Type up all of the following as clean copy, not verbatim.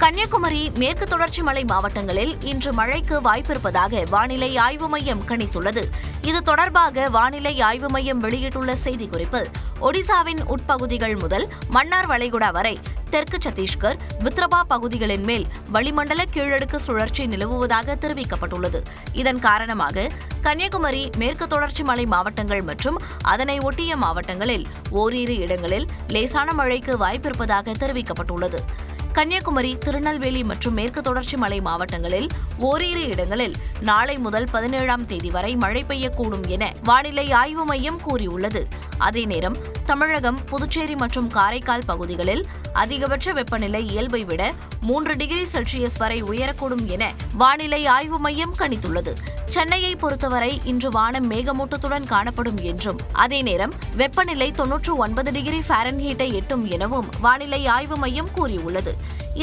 கன்னியாகுமரி, மேற்கு தொடர்ச்சி மலை மாவட்டங்களில் இன்று மழைக்கு வாய்ப்பிருப்பதாக வானிலை ஆய்வு மையம் கணித்துள்ளது. இது தொடர்பாக வானிலை ஆய்வு மையம் வெளியிட்டுள்ள செய்திக்குறிப்பில், ஒடிசாவின் உட்பகுதிகள் முதல் மன்னார் வளைகுடா வரை தெற்கு சத்தீஸ்கர், வித்ரபா பகுதிகளின் மேல் வளிமண்டல கீழடுக்கு சுழற்சி நிலவுவதாக தெரிவிக்கப்பட்டுள்ளது. இதன் காரணமாக கன்னியாகுமரி, மேற்கு தொடர்ச்சி மலை மாவட்டங்கள் மற்றும் அதனை ஒட்டிய மாவட்டங்களில் ஓரிரு இடங்களில் லேசான மழைக்கு வாய்ப்பிருப்பதாக தெரிவிக்கப்பட்டுள்ளது. கன்னியாகுமரி, திருநெல்வேலி மற்றும் மேற்கு தொடர்ச்சி மலை மாவட்டங்களில் ஓரிரு இடங்களில் நாளை முதல் 17ஆம் தேதி வரை மழை பெய்யக்கூடும் என வானிலை ஆய்வு மையம் கூறியுள்ளது. அதே நேரம் தமிழகம், புதுச்சேரி மற்றும் காரைக்கால் பகுதிகளில் அதிகபட்ச வெப்பநிலை இயல்பை விட 3 டிகிரி செல்சியஸ் வரை உயரக்கூடும் என வானிலை ஆய்வு மையம் கணித்துள்ளது. சென்னையை பொறுத்தவரை இன்று வானம் மேகமூட்டத்துடன் காணப்படும் என்றும், அதே நேரம் வெப்பநிலை 99 டிகிரி ஃபாரன்ஹீட்டை எட்டும் எனவும் வானிலை ஆய்வு மையம் கூறியுள்ளது.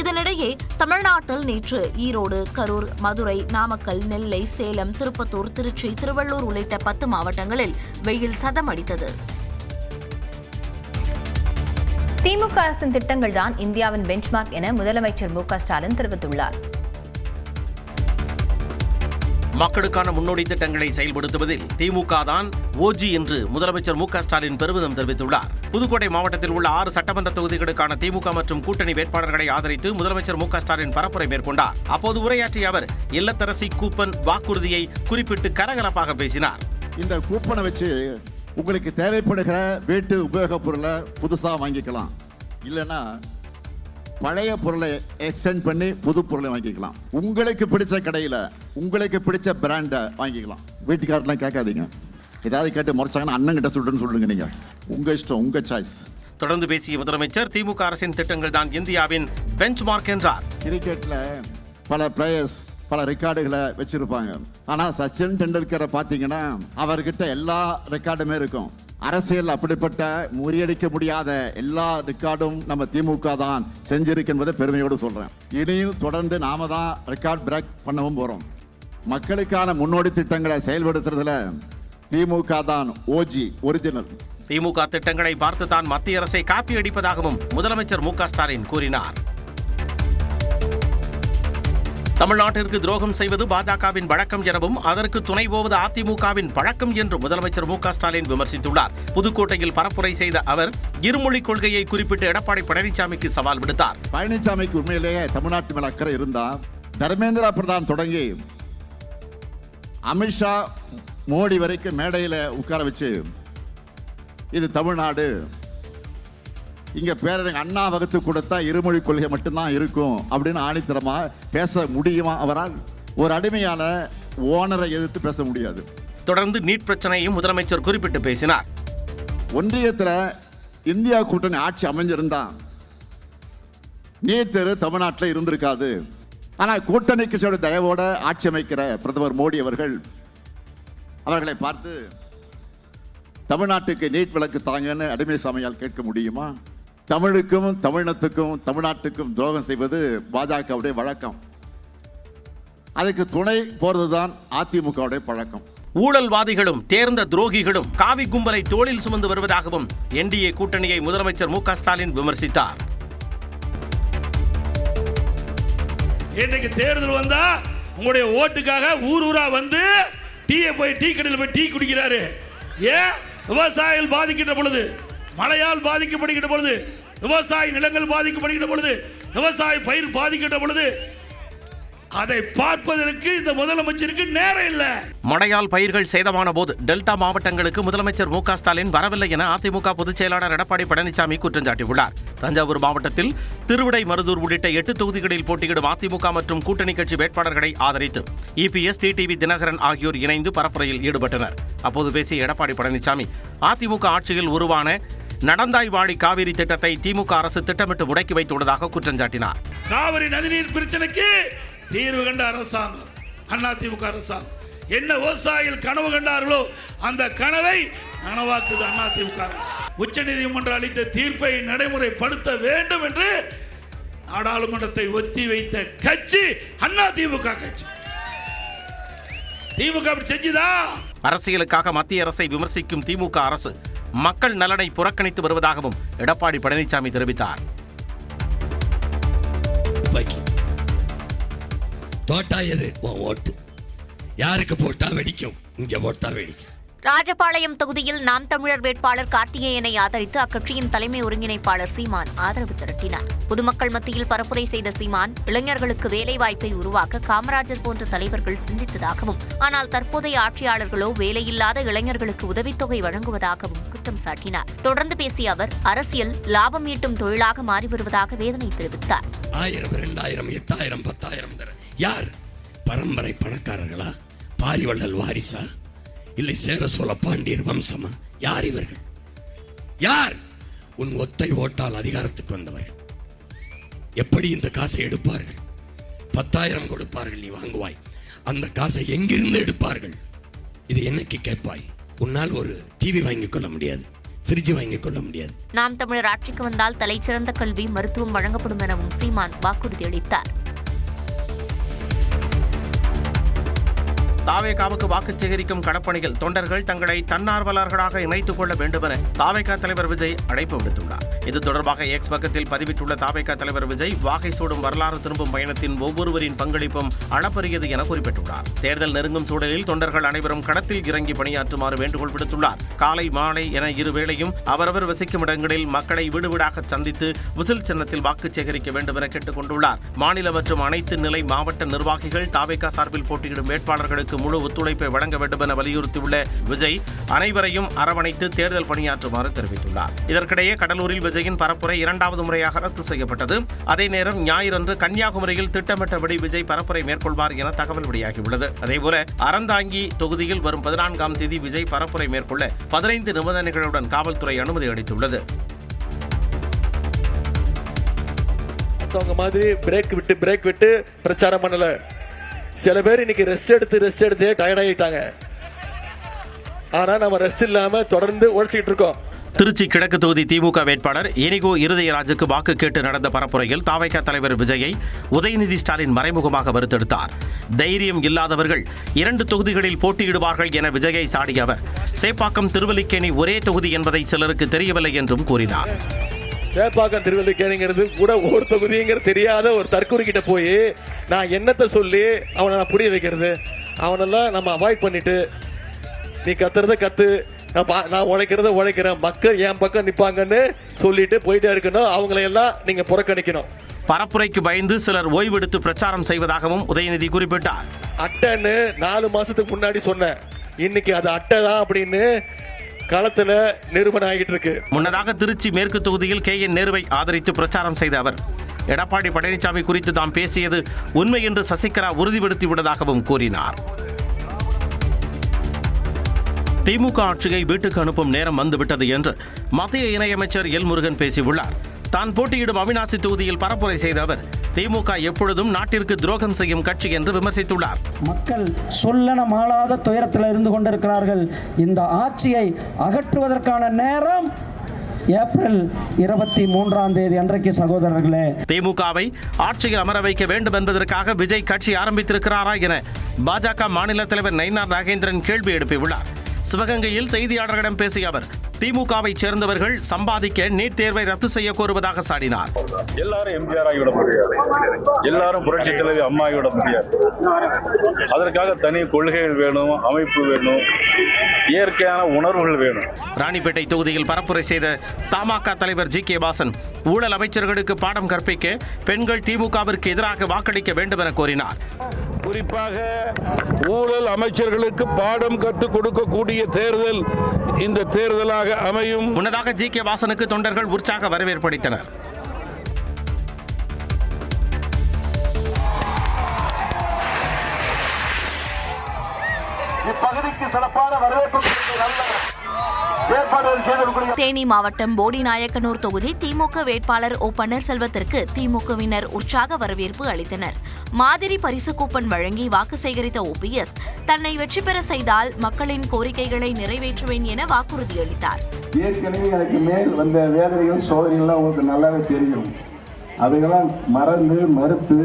இதனிடையே தமிழ்நாட்டில் நேற்று ஈரோடு, கரூர், மதுரை, நாமக்கல், நெல்லை, சேலம், திருப்பத்தூர், திருச்சி, திருவள்ளூர் உள்ளிட்ட 10 மாவட்டங்களில் வெயில் சதமடித்தது. திமுக அரசின் திட்டங்கள் தான் இந்தியாவின் பெஞ்ச்மார்க் என முதலமைச்சர் மு க ஸ்டாலின் தெரிவித்துள்ளார். மக்களுக்கான முன்னோடி திட்டங்களை செயல்படுத்துவதில் திமுக தான் ஓஜி என்று முதலமைச்சர் மு க ஸ்டாலின் பெருமிதம் தெரிவித்துள்ளார். புதுக்கோட்டை மாவட்டத்தில் உள்ள 6 சட்டமன்ற தொகுதிகளுக்கான திமுக மற்றும் கூட்டணி வேட்பாளர்களை ஆதரித்து முதலமைச்சர் மு க ஸ்டாலின் பரப்புரை மேற்கொண்டார். அப்போது உரையாற்றிய அவர் இல்லத்தரசி கூப்பன் வாக்குறுதியை குறிப்பிட்டு கரகரப்பாக பேசினார். இந்த கூப்பனை வச்சு உங்களுக்கு தேவைப்படுகிற வீட்டு உபயோகப் பொருளை புதுசாக வாங்கிக்கலாம், இல்லைன்னா பழைய பொருளை எக்ஸ்சேஞ்ச் பண்ணி புது பொருளை வாங்கிக்கலாம். உங்களுக்கு பிடிச்ச கடையில் உங்களுக்கு பிடிச்ச பிராண்டை வாங்கிக்கலாம். வீட்டுக்காரெலாம் கேட்காதீங்க, ஏதாவது கேட்டு முறைச்சாங்கன்னா அண்ணங்கிட்ட சொல்லுன்னு சொல்லுங்க. நீங்கள் உங்கள் இஷ்டம், உங்கள் சாய்ஸ். தொடர்ந்து பேசிய முதலமைச்சர் திமுக அரசின் திட்டங்கள் தான் இந்தியாவின் பெஞ்ச்மார்க் என்றார். கிரிக்கெட்டில் பல பிளேயர்ஸ் பல ரெக்கார்டுகளை வச்சிருப்பாங்க. ஆனால் சச்சின் டெண்டுல்கரை பார்த்தீங்கன்னா அவர்கிட்ட எல்லா ரெக்கார்டுமே இருக்கும். அரசியல் அப்படிப்பட்ட முறியடிக்க முடியாத எல்லா ரெக்கார்டும் நம்ம திமுக தான் செஞ்சிருக்கு என்பதை பெருமையோடு சொல்றேன். இனியும் தொடர்ந்து நாம தான் ரெக்கார்ட் பிரேக் பண்ணவும் போறோம். மக்களுக்கான முன்னோடி திட்டங்களை செயல்படுத்துறதுல திமுக தான் ஓஜி, ஒரிஜினல். திமுக திட்டங்களை பார்த்து தான் மத்திய அரசை காப்பி அடிப்பதாகவும் முதலமைச்சர் மு க ஸ்டாலின் கூறினார். தமிழ்நாட்டிற்கு துரோகம் செய்வது பாஜகவின் வழக்கம் எனவும் அதற்கு துணை போவது அதிமுகவின் பழக்கம் என்று முதலமைச்சர் மு க ஸ்டாலின் விமர்சித்துள்ளார். புதுக்கோட்டையில் பரப்புரை செய்த அவர் இருமொழிக் கொள்கையை குறிப்பிட்டு எடப்பாடி பழனிசாமிக்கு சவால் விடுத்தார். பழனிசாமிக்கு உண்மையிலேயே தமிழ்நாட்டு மேல அக்கறை இருந்தா தர்மேந்திர பிரதான் தொடங்கி அமித்ஷா, மோடி வரைக்கும் மேடையில் உட்கார வச்சு இது தமிழ்நாடு, இங்க பேரறிஞர் அண்ணா வகுத்து கொடுத்தா இருமொழி கொள்கை மட்டும்தான் இருக்கும் அப்படின்னு ஆணித்தரமா பேச முடியுமா அவரால்? ஒரு அடிமையான ஓனரை எதிர்த்து பேச முடியாது. தொடர்ந்து நீட் பிரச்சனையும் முதலமைச்சர் குறிப்பிட்டு பேசினார். ஒன்றியத்தில் இந்தியா கூட்டணி ஆட்சி அமைஞ்சிருந்தா நீட் தேர்வு தமிழ்நாட்டில் இருந்திருக்காது. ஆனால் கூட்டணி கட்சியோட தயவோட ஆட்சி அமைக்கிற பிரதமர் மோடி அவர்களை பார்த்து தமிழ்நாட்டுக்கு நீட் விலக்கு தாங்கன்னு அடிமை சாமியால் கேட்க முடியுமா? தமிழுக்கும் தமிழினத்துக்கும் தமிழ்நாட்டுக்கும் துரோகம் செய்வது பாஜகவுடைய வழக்கம். அதுக்கு துணை போறதுதான் அதிமுகவுடைய பழக்கம். ஊழல்வாதிகளும் தேர்ந்த துரோகிகளும் காவி கும்பலை தோளில் சுமந்து வருவதாகவும் என்டிஏ கூட்டணியை முதலமைச்சர் மு க ஸ்டாலின் விமர்சித்தார். இன்றைக்கு தேர்தல் வந்தா உங்களுடைய ஓட்டுக்காக ஊர் ஊரா வந்து டீ கடையில் போய் டீ குடிக்கிறாரு. ஏன்? விவசாயிகள் பாதிக்கின்ற பொழுது, மழையால் பாதிக்கப்படுகின்ற பொழுது, விவசாய நிலங்கள் பாதிக்கப்படுகின்ற பொழுது, விவசாய பயிர் பாதிக்கின்ற பொழுது அதை பார்ப்பதற்கு இந்த முதலமைச்சருக்கு நேரம் இல்லை. மழையால் பயிர்கள் சேதமான போது டெல்டா மாவட்டங்களுக்கு முதலமைச்சர் மு க ஸ்டாலின் வரவில்லை என அதிமுக பொதுச் செயலாளர் எடப்பாடி பழனிசாமி குற்றம் சாட்டியுள்ளார். தஞ்சாவூர் மாவட்டத்தில் திருவிடை மருதூர் உள்ளிட்ட 8 தொகுதிகளில் போட்டியிடும் அதிமுக மற்றும் கூட்டணி கட்சி வேட்பாளர்களை ஆதரித்து இபிஎஸ், டிடிவி தினகரன் ஆகியோர் இணைந்து பரப்புரையில் ஈடுபட்டனர். அப்போது பேசிய எடப்பாடி பழனிசாமி, அதிமுக ஆட்சியில் உருவான நடந்தாய் வாழி காவிரி திட்டத்தை திமுக அரசு திட்டமிட்டு முடக்கி வைத்துள்ளதாக குற்றம் சாட்டினார். காவிரி நதிநீர் பிரச்சனைக்கு தீர்வு கண்ட அரசாங்கம் அதிமுக அரசாங்கம். என்ன விவசாயிகள் கனவு கண்டார்களோ அந்த கனவை நனவாக்குது அதிமுக. உச்சநீதிமன்றம் அளித்த தீர்ப்பை நடைமுறைப்படுத்த வேண்டும் என்று நாடாளுமன்றத்தை ஒத்தி வைத்த கட்சி அதிமுக கட்சி. திமுக அப்படி செஞ்சுதா? அரசியலுக்காக மத்திய அரசை விமர்சிக்கும் திமுக அரசு மக்கள் நலனை புறக்கணித்து வருவதாகவும் எடப்பாடி பழனிசாமி தெரிவித்தார். தோட்டா எது உன் ஓட்டு, யாருக்கு போட்டா வெடிக்கும், இங்க போட்டா வெடிக்கும். ராஜபாளையம் தொகுதியில் நாம் தமிழர் வேட்பாளர் கார்த்திகேயனை ஆதரித்து அக்கட்சியின் தலைமை ஒருங்கிணைப்பாளர் சீமான் ஆதரவு திரட்டினார். பொதுமக்கள் மத்தியில் பரப்புரை செய்த சீமான், இளைஞர்களுக்கு வேலைவாய்ப்பை உருவாக்க காமராஜர் போன்ற தலைவர்கள் சிந்தித்ததாகவும், ஆனால் தற்போதைய ஆட்சியாளர்களோ வேலையில்லாத இளைஞர்களுக்கு உதவித்தொகை வழங்குவதாகவும் குற்றம் சாட்டினார். தொடர்ந்து பேசிய அவர், அரசியல் லாபம் ஈட்டும் தொழிலாக மாறி வருவதாக வேதனை தெரிவித்தார். 1000, 2000, 8000, 10,000 யார் பரம்பரை பணக்காரர்களா, பாரிவள்ளல் வாரிசா, இல்லை சேர சோழ பாண்டியர் வம்சமா? யார் இவர்கள்? யார் உன் ஒத்தை ஓட்டால் அதிகாரத்துக்கு வந்தவர்கள்? எப்படி இந்த காசை எடுப்பார்கள்? 10,000 கொடுப்பார்கள், நீ வாங்குவாய். அந்த காசை எங்கிருந்து எடுப்பார்கள்? இது என்னைக்கு கேட்பாய்? உன்னால் ஒரு டிவி வாங்கிக் கொள்ள முடியாது, ஃப்ரிட்ஜ் வாங்கிக் கொள்ள முடியாது. நாம் தமிழர் ஆட்சிக்கு வந்தால் தலைச்சிறந்த கல்வி, மருத்துவம் வழங்கப்படும் எனவும் சீமான் வாக்குறுதி அளித்தார். தாவேகாவுக்கு வாக்கு சேகரிக்கும் களப்பணியில் தொண்டர்கள் தங்களை தன்னார்வலர்களாக இணைத்துக் கொள்ள வேண்டும் என தாவேகா தலைவர் விஜய் அழைப்பு விடுத்துள்ளார். இது தொடர்பாக எக்ஸ் பக்கத்தில் பதிவிட்டுள்ள தாவேகா தலைவர் விஜய், வாகை சூடும் வரலாறு திரும்பும் பயணத்தின் ஒவ்வொருவரின் பங்களிப்பும் அளப்பரியது என குறிப்பிட்டுள்ளார். தேர்தல் நெருங்கும் சூழலில் தொண்டர்கள் அனைவரும் களத்தில் இறங்கி பணியாற்றுமாறு வேண்டுகோள் விடுத்துள்ளார். காலை மாலை என இருவேளையும் அவரவர் வசிக்கும் இடங்களில் மக்களை வீடு வீடாக சந்தித்து விசில் சின்னத்தில் வாக்கு சேகரிக்க வேண்டும் என கேட்டுக் கொண்டுள்ளார். மாநில மற்றும் அனைத்து நிலை மாவட்ட நிர்வாகிகள் தாவேகா சார்பில் போட்டியிடும் வேட்பாளர்களுக்கு முழு ஒத்துழைப்பை வழங்க வேண்டும் என வலியுறுத்தியுள்ள விஜய், அனைவரையும் அரவணைத்து தேர்தல் பணியாற்றுமாறு தெரிவித்துள்ளார். இதற்கிடையே கடலூரில் விஜயின் பரப்புரை 2வது முறையாக ரத்து செய்யப்பட்டது. அதே நேரம் ஞாயிறன்று கன்னியாகுமரியில் திட்டமிட்டபடி விஜய் பரப்புரை மேற்கொள்வார் என தகவல் வெளியாகியுள்ளது. அதேபோல அறந்தாங்கி தொகுதியில் வரும் 14ஆம் தேதி விஜய் பரப்புரை மேற்கொள்ள 15 நிபந்தனைகளுடன் காவல்துறை அனுமதி அளித்துள்ளது. மாதிரி பிரேக் விட்டு பிரச்சாரம் பண்ணல. சில பேர் இன்னைக்கு ரெஸ்ட் எடுத்து டயர்ட் ஆகிட்டாங்க. ஆனா நம்ம ரெஸ்ட் இல்லாம தொடர்ந்து உழைச்சிட்டு இருக்கோம். திருச்சி கிழக்கு தொகுதி திமுக வேட்பாளர் இனிகோ இருதயராஜுக்கு வாக்கு கேட்டு நடந்த பரப்புரையில் தாவேகா தலைவர் விஜயை உதயநிதி ஸ்டாலின் மறைமுகமாக வருத்தெடுத்தார். தைரியம் இல்லாதவர்கள் 2 தொகுதிகளில் போட்டியிடுவார்கள் என விஜயை சாடிய அவர், சேப்பாக்கம் திருவல்லிக்கேணி ஒரே தொகுதி என்பதை சிலருக்கு தெரியவில்லை என்றும் கூறினார். சேப்பாக்கம் திருவல்லிக்கேணிங்கிறது கூட ஒரு தொகுதிங்கிற தெரியாத ஒரு தற்கொலை கிட்ட போய் நான் என்னத்தை சொல்லி அவனை நான் புரிய வைக்கிறது? அவனெல்லாம் நம்ம அவாய்ட் பண்ணிட்டு, நீ கத்துறத கத்து, நான் உழைக்கிறேன், மக்கள் என் பக்கம் நிற்பாங்கன்னு சொல்லிட்டு போயிட்டே இருக்கணும். அவங்களையெல்லாம் நீங்க புறக்கணிக்கணும். பரப்புரைக்கு பயந்து சிலர் ஓய்வெடுத்து பிரச்சாரம் செய்வதாகவும் உதயநிதி குறிப்பிட்டார். அட்டைன்னு 4 மாசத்துக்கு முன்னாடி சொன்னேன், இன்னைக்கு அது அட்டை தான் அப்படின்னு களத்துல நிரூபணம் ஆகிட்டு இருக்கு. முன்னதாக திருச்சி மேற்கு தொகுதியில் KN நேருவை ஆதரித்து பிரச்சாரம் செய்த அவர், எடப்பாடி பழனிசாமி குறித்து தாம் பேசியது உண்மை என்று சசிகலா உறுதிப்படுத்திவிட்டதாகவும் கூறினார். திமுக ஆட்சியை வீட்டுக்கு அனுப்பும் நேரம் வந்துவிட்டது என்று மத்திய இணையமைச்சர் எல் முருகன் பேசியுள்ளார். தான் போட்டியிடும் அவிநாசி தொகுதியில் பரப்புரை செய்த அவர், திமுக எப்பொழுதும் நாட்டிற்கு துரோகம் செய்யும் கட்சி என்று விமர்சித்துள்ளார். மக்கள் சொல்லன மாளாத துயரத்தில் இருந்து கொண்டிருக்கிறார்கள். இந்த ஆட்சியை அகற்றுவதற்கான நேரம் ஏப்ரல் 23ஆம் தேதி அன்றைக்கு சகோதரர்களே. திமுகவை ஆட்சியில் அமர வைக்க வேண்டும் என்பதற்காக விஜய் கட்சி ஆரம்பித்திருக்கிறாரா என பாஜக மாநில தலைவர் நயினார் நாகேந்திரன் கேள்வி எழுப்பியுள்ளார். சிவகங்கையில் செய்தியாளர்களிடம் பேசிய அவர், திமுகவை சேர்ந்தவர்கள் சம்பாதிக்க நீட் தேர்வை ரத்து செய்ய கோருவதாக சாடினார். எல்லாரும் எம்ஜிஆர் ஆகிவிட முடியாது, எல்லாரும் புரட்சி தலைவி அம்மா ஆகிவிட முடியாது. அதற்காக தனி கொள்கைகள் வேணும், அமைப்பு வேணும், இயற்கையான உணர்வுகள் வேணும். ராணிப்பேட்டை தொகுதியில் பரப்புரை செய்த தமாக தலைவர் GK வாசன், ஊழல் அமைச்சர்களுக்கு பாடம் கற்பிக்க பெண்கள் திமுகவிற்கு எதிராக வாக்களிக்க வேண்டும் என கோரினார். குறிப்பாக ஊழல் அமைச்சர்களுக்கு பாடம் கற்றுக் கொடுக்கக்கூடிய தேர்தல் இந்த தேர்தலாக அமையும். முன்னதாக GK வாசனுக்கு தொண்டர்கள் உற்சாக வரவேற்பு அளித்தனர். இப்பகுதிக்கு சிறப்பான வரவேற்பு தேனி மாவட்டம் போடிநாயக்கனூர் தொகுதி திமுக வேட்பாளர் O பன்னீர்செல்வத்திற்கு திமுகவினர் உற்சாக வரவேற்பு அளித்தனர். மாதிரி பரிசு கூப்பன் வழங்கி வாக்கு சேகரித்த OPS தன்னை வெற்றி பெற செய்தால் மக்களின் கோரிக்கைகளை நிறைவேற்றுவேன் என வாக்குறுதி அளித்தார். ஏற்கனவே எனக்கு மேல் வந்த வேதனைகள் சோதனைகள்லாம் உங்களுக்கு நல்லாவே தெரியும். அதையெல்லாம் மறுத்து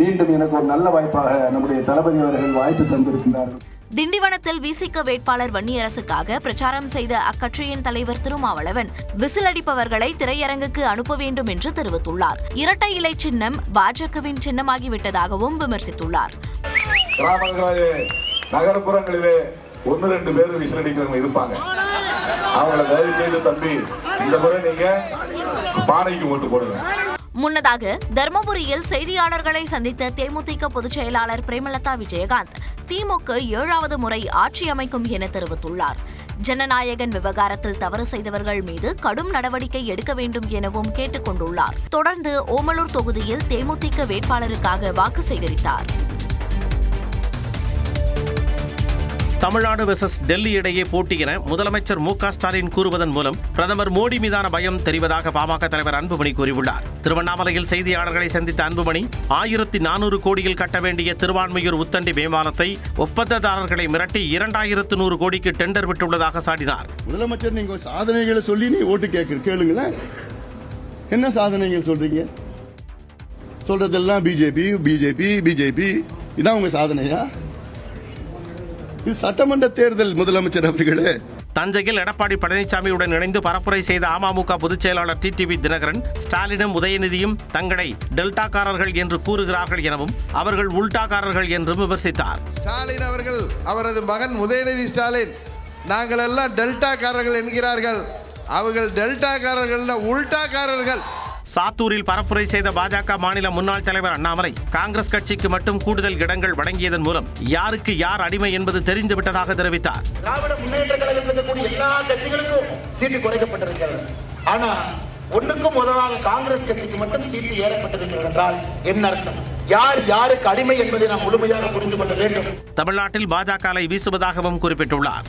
மீண்டும் எனக்கு ஒரு நல்ல வாய்ப்பாக நம்முடைய தளபதி அவர்கள் வாய்ப்பு தந்திருக்கின்றார்கள். திண்டிவனத்தில் விசிக வேட்பாளர் வன்னியரசுக்காக பிரச்சாரம் செய்த அக்கட்சியின் தலைவர் திருமாவளவன் விசில் அடிப்பவர்களை திரையரங்குக்கு அனுப்ப வேண்டும் என்று தெரிவித்துள்ளார். இரட்டை இலை சின்னம் பாஜகவின் சின்னமாகிவிட்டதாகவும் விமர்சித்துள்ளார். கிராமங்களிலே நகர்ப்புறங்களிலே 1-2 பேர் விசில் அடிக்கிறவங்க இருப்பாங்க. அவங்களை தயவு செய்து தம்பி இந்த முறை நீங்க பானைக்கு ஓட்டு போடுங்க. முன்னதாக தர்மபுரியில் செய்தியாளர்களை சந்தித்த தேமுதிக பொதுச் செயலாளர் பிரேமலதா விஜயகாந்த் திமுக 7வது முறை ஆட்சி அமைக்கும் என தெரிவித்துள்ளார். ஜனநாயகன் விவகாரத்தில் தவறு செய்தவர்கள் மீது கடும் நடவடிக்கை எடுக்க வேண்டும் எனவும் கேட்டுக் கொண்டுள்ளார். தொடர்ந்து ஓமலூர் தொகுதியில் தேமுதிக வேட்பாளருக்காக வாக்கு சேகரித்தார். தமிழ்நாடு வெர்சஸ் டெல்லி இடையே போட்டி என முதலமைச்சர் மு.க.ஸ்டாலின் கூறுவதன் மூலம் பிரதமர் மோடி மீதான பயம் தெரிவதாக பாமக தலைவர் அன்புமணி கூறியுள்ளார். திருவண்ணாமலையில் செய்தியாளர்களை சந்தித்த அன்புமணி 1400 கோடியில் கட்ட வேண்டிய திருவான்மையூர் உத்தண்டி மேம்பாலத்தை ஒப்பந்ததாரர்களை மிரட்டி 2100 கோடிக்கு டெண்டர் விட்டுள்ளதாக சாடினார். முதலமைச்சர் நீங்க சாதனைகளை சொல்லி நீ ஓட்டு கேளுங்களேன். என்ன சாதனைகள் சொல்றீங்க? சொல்றதெல்லாம் பிஜேபி இதான் உங்க சாதனையா? இது சட்டமன்ற தேர்தல் முதலமைச்சர் அவர்களே. தஞ்சையில் எடப்பாடி பழனிசாமியுடன் இணைந்து பரப்புரை செய்த அமமுக பொதுச் செயலாளர் டிடிவி தினகரன் ஸ்டாலினும் உதயநிதியும் தங்களை டெல்டாக்காரர்கள் என்று கூறுகிறார்கள் எனவும் அவர்கள் உல்டாக்காரர்கள் என்றும் விமர்சித்தார். ஸ்டாலின் அவர்கள் அவரது மகன் உதயநிதி ஸ்டாலின் நாங்கள் எல்லாம் டெல்டாக்காரர்கள் என்கிறார்கள். அவர்கள் டெல்டாக்காரர்கள் உல்டாக்காரர்கள். சாத்தூரில் பரப்புரை செய்த பாஜக மாநில முன்னாள் தலைவர் அண்ணாமலை காங்கிரஸ் கட்சிக்கு மட்டும் கூடுதல் இடங்கள் வழங்கியதன் மூலம் யாருக்கு யார் அடிமை என்பது தெரிந்துவிட்டதாக தெரிவித்தார். திராவிட முன்னேற்ற கழகத்தில் இருக்கக்கூடிய எல்லா கட்சிகளுக்கும் சீட்டு குறைக்கப்பட்டிருக்கிறது. ஆனா ஒன்றுக்கும் உதவாக காங்கிரஸ் கட்சிக்கு மட்டும் சீட்டு ஏறப்பட்டிருக்கிறது என்றால் என்ன அர்த்தம்? யார் யாருக்கு அடிமை என்பதை நாம் முழுமையாக புரிந்து கொள்ள வேண்டும். தமிழ்நாட்டில் பாஜக அலை வீசுவதாகவும் குறிப்பிட்டுள்ளார்.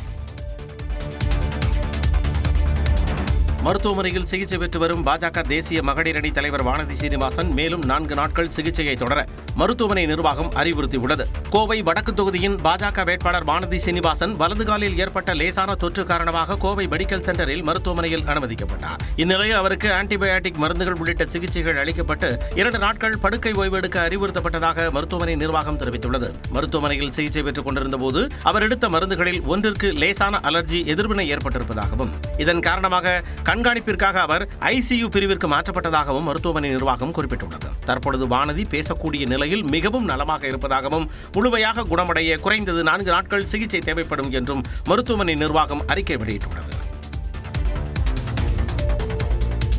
மருத்துவமனையில் சிகிச்சை பெற்று வரும் பாஜக தேசிய மகளிர் அணி தலைவர் வானதி சீனிவாசன் மேலும் 4 நாட்கள் சிகிச்சையை தொடர மருத்துவமனை நிர்வாகம் அறிவுறுத்தியுள்ளது. கோவை வடக்கு தொகுதியின் பாஜக வேட்பாளர் வானதி சீனிவாசன் வலது காலில் ஏற்பட்ட லேசான தொற்று காரணமாக கோவை மெடிக்கல் சென்டரில் மருத்துவமனையில் அனுமதிக்கப்பட்டார். இந்நிலையில் அவருக்கு ஆன்டிபயாட்டிக் மருந்துகள் உள்ளிட்ட சிகிச்சைகள் அளிக்கப்பட்டு 2 நாட்கள் படுக்கை ஓய்வு எடுக்க அறிவுறுத்தப்பட்டதாக மருத்துவமனை நிர்வாகம் தெரிவித்துள்ளது. மருத்துவமனையில் சிகிச்சை பெற்றுக் கொண்டிருந்த போது அவர் எடுத்த மருந்துகளில் ஒன்றிற்கு லேசான அலர்ஜி எதிர்வினை ஏற்பட்டிருப்பதாகவும் இதன் காரணமாக கண்காணிப்பிற்காக அவர் ஐசியு பிரிவிற்கு மாற்றப்பட்டதாகவும் மருத்துவமனை நிர்வாகம் குறிப்பிட்டுள்ளது. தற்பொழுது வானதி பேசக்கூடிய நிலையில் மிகவும் நலமாக இருப்பதாகவும் முழுமையாக குணமடைய குறைந்தது 4 நாட்கள் சிகிச்சை தேவைப்படும் என்றும் மருத்துவமனை நிர்வாகம் அறிக்கை வெளியிட்டுள்ளது.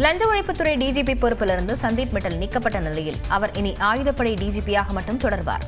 லஞ்ச ஒழிப்புத்துறை டிஜிபி பொறுப்பிலிருந்து சந்தீப் மிட்டல் நீக்கப்பட்ட நிலையில் அவர் இனி ஆயுதப்படை டிஜிபியாக மட்டும் தொடர்வார்.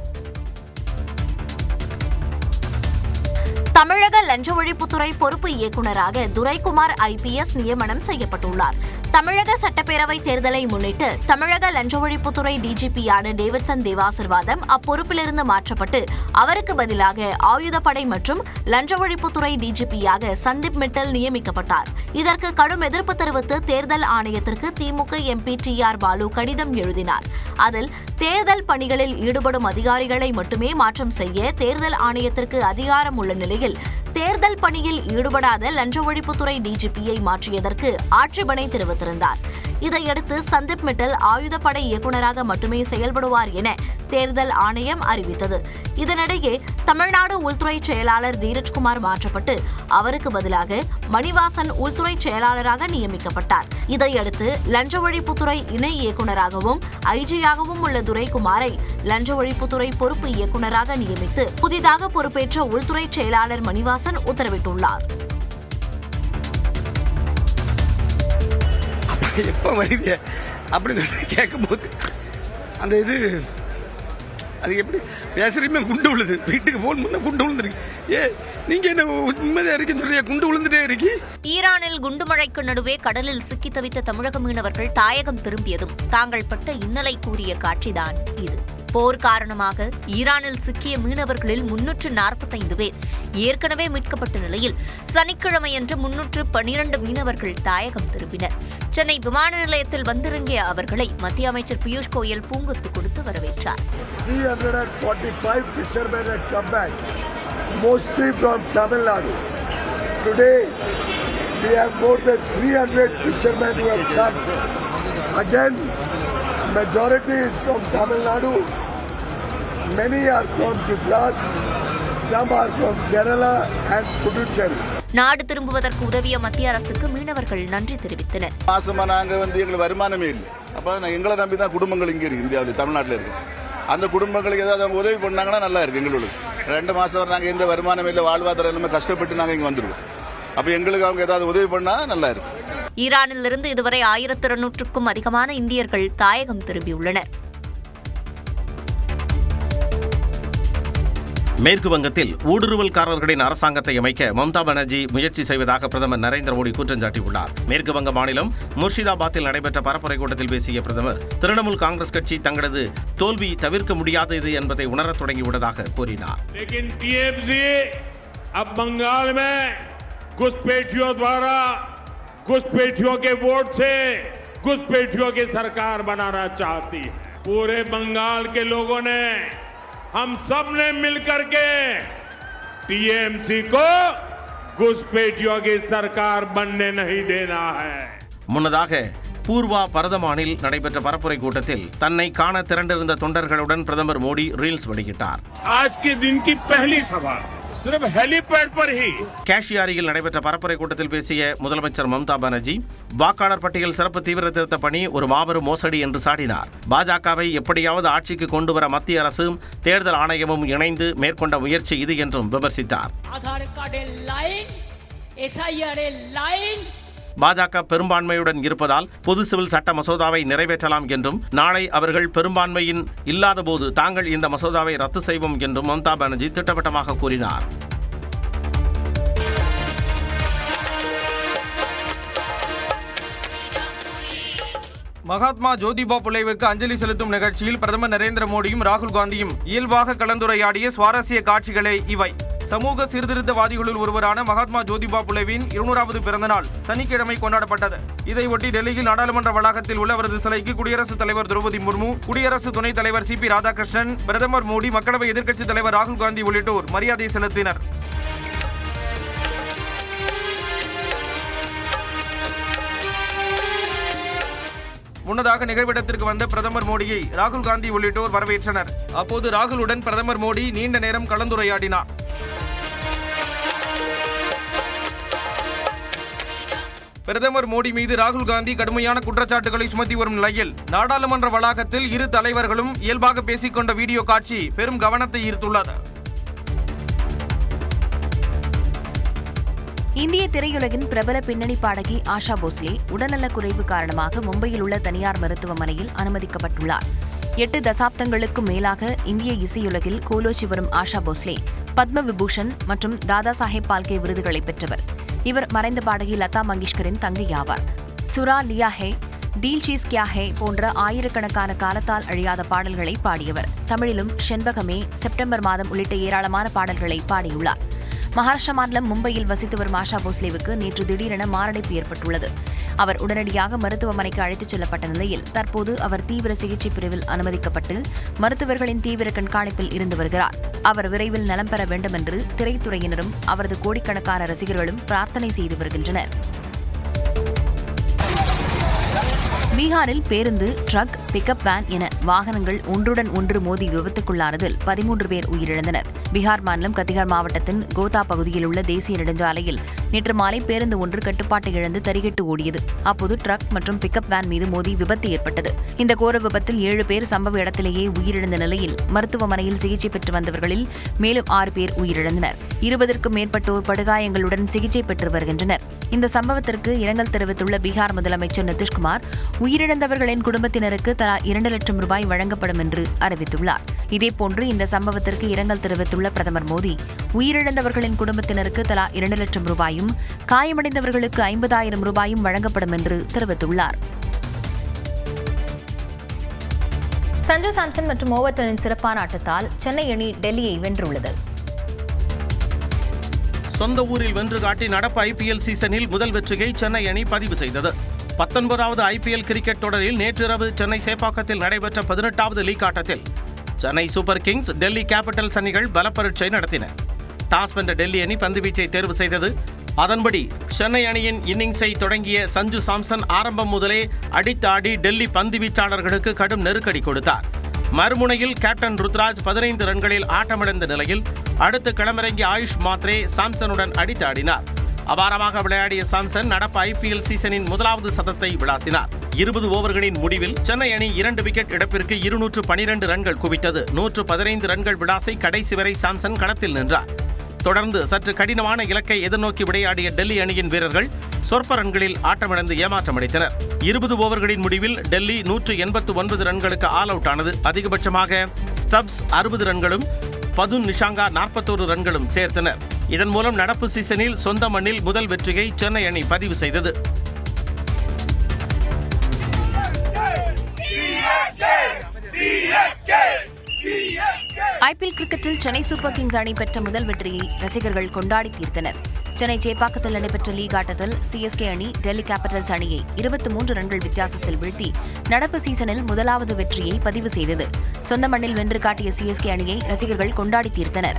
தமிழக லஞ்ச ஒழிப்புத்துறை பொறுப்பு இயக்குநராக துரைக்குமார் IPS நியமனம் செய்யப்பட்டுள்ளார். தமிழக சட்டப்பேரவை தேர்தலை முன்னிட்டு தமிழக லஞ்ச ஒழிப்புத்துறை டிஜிபியான டேவிட்சன் தேவாசிர்வாதம் அப்பொறுப்பிலிருந்து மாற்றப்பட்டு அவருக்கு பதிலாக ஆயுதப்படை மற்றும் லஞ்ச ஒழிப்புத்துறை டிஜிபியாக சந்தீப் மிட்டல் நியமிக்கப்பட்டார். இதற்கு கடும் எதிர்ப்பு தெரிவித்து தேர்தல் ஆணையத்திற்கு திமுக MP TR பாலு கடிதம் எழுதினார். அதில் தேர்தல் பணிகளில் ஈடுபடும் அதிகாரிகளை மட்டுமே மாற்றம் செய்ய தேர்தல் ஆணையத்திற்கு அதிகாரம் உள்ள நிலையில் தேர்தல் பணியில் ஈடுபடாத லஞ்ச ஒழிப்புத்துறை டிஜிபியை மாற்றியதற்கு ஆட்சேபனை தெரிவித்திருந்தார். இதையடுத்து சந்தீப் மிட்டல் ஆயுதப்படை இயக்குநராக மட்டுமே செயல்படுவார் என தேர்தல் ஆணையம் அறிவித்தது. இதனிடையே தமிழ்நாடு உள்துறை செயலாளர் தீரஜ்குமார் மாற்றப்பட்டு அவருக்கு பதிலாக மணிவாசன் உள்துறை செயலாளராக நியமிக்கப்பட்டார். இதையடுத்து லஞ்ச ஒழிப்புத்துறை இணை இயக்குநராகவும் ஐஜியாகவும் உள்ள துரைக்குமாரை லஞ்ச ஒழிப்புத்துறை பொறுப்பு இயக்குநராக நியமித்து புதிதாக பொறுப்பேற்ற உள்துறை செயலாளர் மணிவாசன் உத்தரவிட்டுள்ளார். எப்போ வருவீங்க அப்படின்னு கேட்கும்போது அந்த இது அது எப்படி பேசுறீங்க குண்டு விழுது. வீட்டுக்கு போன் பண்ண குண்டு விழுந்துருக்கு. நீங்க என்ன உண்மையா இருக்குன்னு சொல்றியா? குண்டு விழுந்துட்டே இருக்கு. ஈரானில் குண்டுமழைக்கு நடுவே கடலில் சிக்கி தவித்த தமிழக மீனவர்கள் தாயகம் திரும்பியதும் தாங்கள் பட்ட இன்னலை கூறிய காட்சிதான் இது. போர் காரணமாக ஈரானில் சிக்கிய மீனவர்களில் 345 பேர் ஏற்கனவே மீட்கப்பட்ட நிலையில் சனிக்கிழமையன்று 312 மீனவர்கள் தாயகம் திரும்பினர். சென்னை விமான நிலையத்தில் வந்திறங்கிய அவர்களை மத்திய அமைச்சர் பியூஷ் கோயல் பூங்கொத்து கொடுத்து வரவேற்றார். 345 fishermen had come back, mostly from Tamil Nadu. Today, we have more than 300 fishermen who have come. Again, majority is from Tamil Nadu. Many are from Gujarat. Some are from Kerala and Puducherry. நாடு திரும்புவதற்கு உதவிய மத்திய அரசுக்கு மீனவர்கள் நன்றி தெரிவித்தனர். மாசமா நாங்க எங்களுக்கு வருமானமே இல்லை. அப்ப எங்களை நம்பி தான் குடும்பங்கள் இங்க இருக்கு, இந்தியாவில் தமிழ்நாட்டில் இருக்கு. அந்த குடும்பங்களுக்கு ஏதாவது அவங்க உதவி பண்ணாங்கன்னா நல்லா இருக்கு. எங்களுக்கு 2 மாசம் நாங்க எந்த வருமானம் இல்லை, வாழ்வாதாரம் எல்லாமே கஷ்டப்பட்டு நாங்க இங்க வந்துருவோம். அப்ப எங்களுக்கு அவங்க ஏதாவது உதவி பண்ணா நல்லா இருக்கு. ஈரானிலிருந்து இதுவரை 1200க்கும் அதிகமான இந்தியர்கள் தாயகம் திரும்பியுள்ளனர். மேற்கு வங்கத்தில் ஊடுருவல்காரர்களின் அரசாங்கத்தை அமைக்க மம்தா பானர்ஜி முயற்சி செய்வதாக பிரதமர் நரேந்திர மோடி குற்றம் சாட்டியுள்ளார். மேற்கு வங்க மாநிலம் முர்ஷிதாபாத்தில் நடைபெற்ற பரப்புரை கூட்டத்தில் பேசிய பிரதமர், திரிணாமுல் காங்கிரஸ் கட்சி தங்களது தோல்வி தவிர்க்க முடியாதது என்பதை உணரத் தொடங்கியுள்ளதாக கூறினார். बंगाल में घुसपैठियों द्वारा घुसपैठियों के वोट से घुसपैठियों की सरकार बनाना चाहती है. पूरे बंगाल के लोगों ने, हम सब ने मिलकर के टीएमसी को घुसपैठियों की सरकार बनने नहीं देना है. முன்னதாக பூர்வா பரதமானில் நடைபெற்ற பரப்புரை கூட்டத்தில் தன்னை காண திரண்டிருந்த தொண்டர்களுடன் பிரதமர் மோடி ரீல்ஸ் வெளியிட்டார். आज के दिन की पहली सभा सिर्फ हेलीपैड पर ही. காஷியாரியில் நடைபெற்ற பரப்புரை கூட்டத்தில் பேசிய முதலமைச்சர் மம்தா பானர்ஜி, வாக்காளர் பட்டியல் சிறப்பு தீவிர திருத்த பணி ஒரு மாபெரும் மோசடி என்று சாடினார். பாஜகவை எப்படியாவது ஆட்சிக்கு கொண்டு வர மத்திய அரசும் தேர்தல் ஆணையமும் இணைந்து மேற்கொண்ட முயற்சி இது என்றும் விமர்சித்தார். பாஜக பெரும்பான்மையுடன் இருப்பதால் பொது சிவில் சட்ட மசோதாவை நிறைவேற்றலாம் என்றும், நாளை அவர்கள் பெரும்பான்மையின் இல்லாத போது தாங்கள் இந்த மசோதாவை ரத்து செய்வோம் என்றும் மம்தா பானர்ஜி திட்டவட்டமாக கூறினார். மகாத்மா ஜோதிபா புலேவுக்கு அஞ்சலி செலுத்தும் நிகழ்ச்சியில் பிரதமர் நரேந்திர மோடியும் ராகுல் காந்தியும் இயல்பாக கலந்துரையாடிய சுவாரஸ்ய காட்சிகளே இவை. சமூக சீர்திருத்தவாதிகளுள் ஒருவரான மகாத்மா ஜோதிபா புலேவின் 200வது பிறந்தநாள் சனிக்கிழமை கொண்டாடப்பட்டது. இதையொட்டி டெல்லியில் நாடாளுமன்ற வளாகத்தில் உள்ள அவரது சிலைக்கு குடியரசுத் தலைவர் திரௌபதி முர்மு, குடியரசு துணைத் தலைவர் CP ராதாகிருஷ்ணன், பிரதமர் மோடி, மக்களவை எதிர்க்கட்சித் தலைவர் ராகுல் காந்தி உள்ளிட்டோர் மரியாதை செலுத்தினர். முன்னதாக நிகழ்விடத்திற்கு வந்த பிரதமர் மோடியை ராகுல் காந்தி உள்ளிட்டோர் வரவேற்றனர். அப்போது ராகுலுடன் பிரதமர் மோடி நீண்ட நேரம் கலந்துரையாடினார். பிரதமர் மோடி மீது ராகுல் காந்தி கடுமையான குற்றச்சாட்டுகளை சுமத்தி வரும் நிலையில் நாடாளுமன்ற வளாகத்தில் இரு தலைவர்களும் இயல்பாக பேசிக்கொண்ட வீடியோ காட்சி பெரும் கவனத்தை ஈர்த்துள்ளது. இந்திய திரையுலகின் பிரபல பின்னணி பாடகி ஆஷா போஸ்லே உடல்நலக்குறைவு காரணமாக மும்பையில் உள்ள தனியார் மருத்துவமனையில் அனுமதிக்கப்பட்டுள்ளார். 8 தசாப்தங்களுக்கும் மேலாக இந்திய இசையுலகில் கோலோச்சி வரும் ஆஷா போஸ்லே பத்ம விபூஷன் மற்றும் தாதா சாஹேப் பால்கே விருதுகளை பெற்றவர். இவர் மறைந்த பாடகி லதா மங்கேஷ்கரின் தங்கை ஆவார். சுரா லியா ஹே, டீல் சீஸ் கியா ஹே போன்ற ஆயிரக்கணக்கான காலத்தால் அழியாத பாடல்களை பாடியவர். தமிழிலும் செண்பகமே, செப்டம்பர் மாதம் உள்ளிட்ட ஏராளமான பாடல்களை பாடியுள்ளார். மகாராஷ்டிரா மாநிலம் மும்பையில் வசித்து வரும் ஆஷா போஸ்லேவுக்கு நேற்று திடீரென மாரடைப்பு ஏற்பட்டுள்ளது. அவர் உடனடியாக மருத்துவமனைக்கு அழைத்துச் செல்லப்பட்ட நிலையில் தற்போது அவர் தீவிர சிகிச்சை பிரிவில் அனுமதிக்கப்பட்டு மருத்துவர்களின் தீவிர கண்காணிப்பில் இருந்து வருகிறார். அவர் விரைவில் நலம் பெற வேண்டும் என்று திரைத்துறையினரும் அவரது கோடிக்கணக்கான ரசிகர்களும் பிரார்த்தனை செய்து வருகின்றனர். பீகாரில் பேருந்து, ட்ரக், பிக்கப் வேன் என வாகனங்கள் ஒன்றுடன் ஒன்று மோதி விபத்துக்குள்ளானதில் 13 பேர் உயிரிழந்தனர். பீகார் மாநிலம் கத்திகார் மாவட்டத்தின் கோதா பகுதியில் உள்ள தேசிய நெடுஞ்சாலையில் நேற்று மாலை பேருந்து ஒன்று கட்டுப்பாட்டை இழந்து தறிகெட்டு ஓடியது. அப்போது ட்ரக் மற்றும் பிக்கப் வேன் மீது மோதி விபத்து ஏற்பட்டது. இந்த கோர விபத்தில் 7 பேர் சம்பவ இடத்திலேயே உயிரிழந்த நிலையில் மருத்துவமனையில் சிகிச்சை பெற்று வந்தவர்களில் மேலும் 6 பேர் உயிரிழந்தனர். 20க்கும் மேற்பட்டோர் படுகாயங்களுடன் சிகிச்சை பெற்று வருகின்றனர். இந்த சம்பவத்திற்கு இரங்கல் தெரிவித்துள்ள பீகார் முதலமைச்சர் நிதிஷ்குமார், உயிரிழந்தவர்களின் குடும்பத்தினருக்கு தலா 2 லட்சம் ரூபாய் வழங்கப்படும் என்று அறிவித்துள்ளார். இதேபோன்று இந்த சம்பவத்திற்கு இரங்கல் தெரிவித்துள்ள பிரதமர் மோடி, உயிரிழந்தவர்களின் குடும்பத்தினருக்கு தலா 2 லட்சம் ரூபாயும், காயமடைந்தவர்களுக்கு 50,000 ரூபாயும் வழங்கப்படும் என்று தெரிவித்துள்ளார். சஞ்சு சாம்சன் மற்றும் ஓவர்டனின் சிறப்பான ஆட்டத்தால் சென்னை அணி டெல்லியை வென்றுள்ளது. சொந்த ஊரில் வென்று காட்டி நடப்பு IPL சீசனில் முதல் வெற்றியை சென்னை அணி பதிவு செய்தது. 19வது IPL கிரிக்கெட் தொடரில் நேற்றிரவு சென்னை சேப்பாக்கத்தில் நடைபெற்ற 18வது லீக் ஆட்டத்தில் Chennai super Kings, Delhi Capitals அணிகள் பலப்பரீட்சை நடத்தின. டாஸ் வென்ற டெல்லி அணி பந்துவீச்சை தேர்வு செய்தது. அதன்படி சென்னை அணியின் இன்னிங்ஸை தொடங்கிய சஞ்சு சாம்சன் ஆரம்பம் முதலே அடித்தாடி டெல்லி பந்துவீச்சாளர்களுக்கு கடும் நெருக்கடி கொடுத்தார். மறுமுனையில் கேப்டன் ருத்ராஜ் 15 ரன்களில் ஆட்டமிழந்த நிலையில் அடுத்து களமிறங்கிய ஆயுஷ் மாத்ரே சாம்சனுடன் அடித்தாடினார். அபாரமாக விளையாடிய சாம்சன் நடப்பு IPL சீசனின் முதலாவது சதத்தை விளாசினார். 20 ஓவர்களின் முடிவில் சென்னை அணி 2 விக்கெட் இழப்பிற்கு 212 ரன்கள் குவித்தது. 115 ரன்கள் விளாசை கடைசி வரை சாம்சன் களத்தில் நின்றார். தொடர்ந்து சற்று கடினமான இலக்கை எதிர்நோக்கி விளையாடிய டெல்லி அணியின் வீரர்கள் சொற்ப ரன்களில் ஆட்டமிழந்து ஏமாற்றமடைத்தனர். 20 ஓவர்களின் முடிவில் டெல்லி 189 ரன்களுக்கு ஆல் அவுட் ஆனது. அதிகபட்சமாக ஸ்டப்ஸ் 60 ரன்களும் பதுன் நிஷாங்கா 41 ரன்களும் சேர்த்தனர். இதன் மூலம் நடப்பு சீசனில் சொந்த மண்ணில் முதல் வெற்றியை சென்னை அணி பதிவு செய்தது. IPL கிரிக்கெட்டில் சென்னை சூப்பர் கிங்ஸ் அணி பெற்ற முதல் வெற்றியை ரசிகர்கள் கொண்டாடி தீர்த்தனர். சென்னை சேப்பாக்கத்தில் நடைபெற்ற லீக் ஆட்டத்தில் CSK அணி டெல்லி கேபிட்டல்ஸ் அணியை 23 ரன்கள் வித்தியாசத்தில் வீழ்த்தி நடப்பு சீசனில் முதலாவது வெற்றியை பதிவு செய்தது. சொந்த மண்ணில் வென்று காட்டிய CSK அணியை ரசிகர்கள் கொண்டாடி தீர்த்தனர்.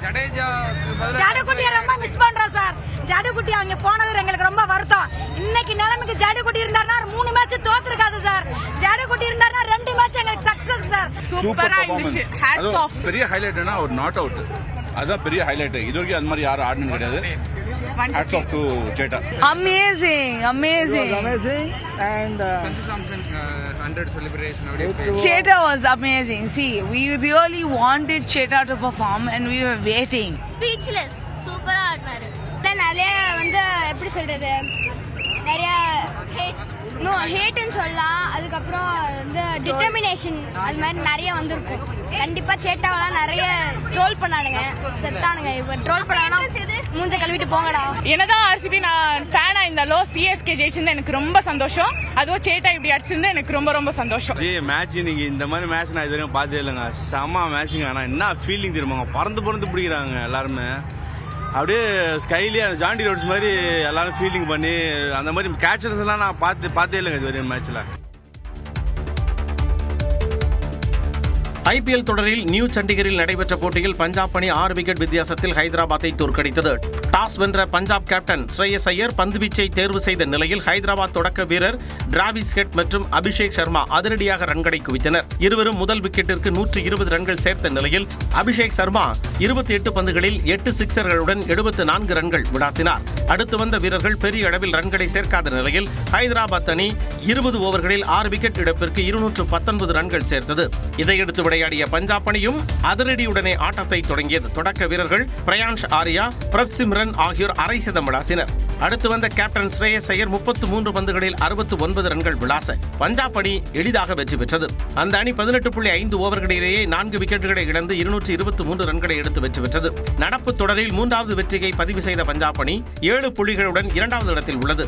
ஜடேஜாக்குட்டியை ரொம்ப மிஸ் பண்றோம் சார். ஜடேஜாக்குட்டி அங்க போனது எங்களுக்கு ரொம்ப வருத்தம். இன்னைக்கு நிலைமைக்கு ஜடேஜாக்குட்டி இருந்தாருன்னா 3 மேட்ச் தோத்துருக்காது சார். ஜடேஜாக்குட்டி இருந்தாருன்னா 2 மேட்ச் எங்களுக்கு சக்சஸ் சார். சூப்பரா இருந்துச்சு. Hats off. பெரிய ஹைலைட்னா ஒரு நாட் அவுட். அதான் பெரிய ஹைலைட். இதுவரைக்கும் அது மாதிரி யாரும் ஆடினது கிடையாது. ஹேட்ஸ் ஆஃப் டு சேட்டா. Amazing. And Sanju Samson 100 celebration. Cheta was amazing. See, we really wanted Cheta to perform and we were waiting. Speechless. சூப்பரா ஆடினாரு. நிறைய எப்படி சொல்றது, நிறைய ஹேட்னு சொல்லலாம். அதுக்கப்புறம் டிட்டர்மினேஷன் அது மாதிரி நிறைய வந்திருக்கும். கண்டிப்பா சேட்டாவெல்லாம் நிறைய ட்ரோல் பண்ணானுங்க, செத்தானுங்க. இவ ட்ரோல் பண்ணானா மூஞ்ச கழுவிட்டு போங்கடா. என்னதான் RCB நான் ஃபேனா இருந்தாலும் CSK ஜெயிச்சிருந்தா எனக்கு ரொம்ப சந்தோஷம். அதுவும் சேட்டா இப்படி அடிச்சிருந்தா எனக்கு ரொம்ப ரொம்ப சந்தோஷம். மேட்ச் நீங்க இந்த மாதிரி மேட்ச் நான் இது வரைக்கும் பார்த்ததே இல்லைங்க. செம்ம மேட்சிங்க. ஆனால் என்ன ஃபீலிங் தெரியுமாங்க, பறந்து பிடிக்கிறாங்க எல்லாருமே. அப்படியே ஸ்கைலியே ஜாண்டி ரோட்ஸ் மாதிரி எல்லாரும் ஃபீலிங் பண்ணி அந்த மாதிரி கேட்சர்ஸ் எல்லாம் நான் பார்த்தே இல்லைங்க இது வரையும் மேட்ச்ல. IPL தொடரில் நியூ சண்டிகரில் நடைபெற்ற போட்டியில் பஞ்சாப் அணி 6 விக்கெட் வித்தியாசத்தில் ஹைதராபாத்தை தோற்கடித்தது. டாஸ் வென்ற பஞ்சாப் கேப்டன் ஸ்ரேயஸ் ஐயர் பந்துவீச்சை தேர்வு செய்த நிலையில் ஹைதராபாத் தொடக்க வீரர் டிராவிஸ் ஹெட் மற்றும் அபிஷேக் சர்மா அதிரடியாக ரன்களை குவித்தனர். இருவரும் முதல் விக்கெட்டிற்கு 120 ரன்கள் சேர்த்த நிலையில் அபிஷேக் சர்மா 28 பந்துகளில் 8 சிக்சர்களுடன் 74 ரன்கள் விளாசினார். அடுத்து வந்த வீரர்கள் பெரிய அளவில் ரன்களை சேர்க்காத நிலையில் ஹைதராபாத் அணி 20 ஓவர்களில் 6 விக்கெட் இழப்பிற்கு 219 ரன்கள் சேர்த்தது. இதையடுத்து விளையாடிய பஞ்சாப் அணியும் அதிரடியுடனே ஆட்டத்தை தொடங்கியது. தொடக்க வீரர்கள் பிரயான்ஷ் ஆரியா, பிரப்சிம்ரன் ஆகியோர் அரை சதம் விளாசினர். அடுத்து வந்த கேப்டன் ஸ்ரேயஸ் ஐயர் 33 பந்துகளில் 69 ரன்கள் விளாச பஞ்சாப் அணி எளிதாக வெற்றி பெற்றது. அந்த அணி 18.5 ஓவர்களிலேயே 4 விக்கெட்டுகளை இழந்து 223 ரன்களை எடுத்து வெற்றி பெற்றது. நடப்பு தொடரில் 3வது வெற்றியை பதிவு செய்த பஞ்சாப் அணி 7 புள்ளிகளுடன் 2வது இடத்தில் உள்ளது.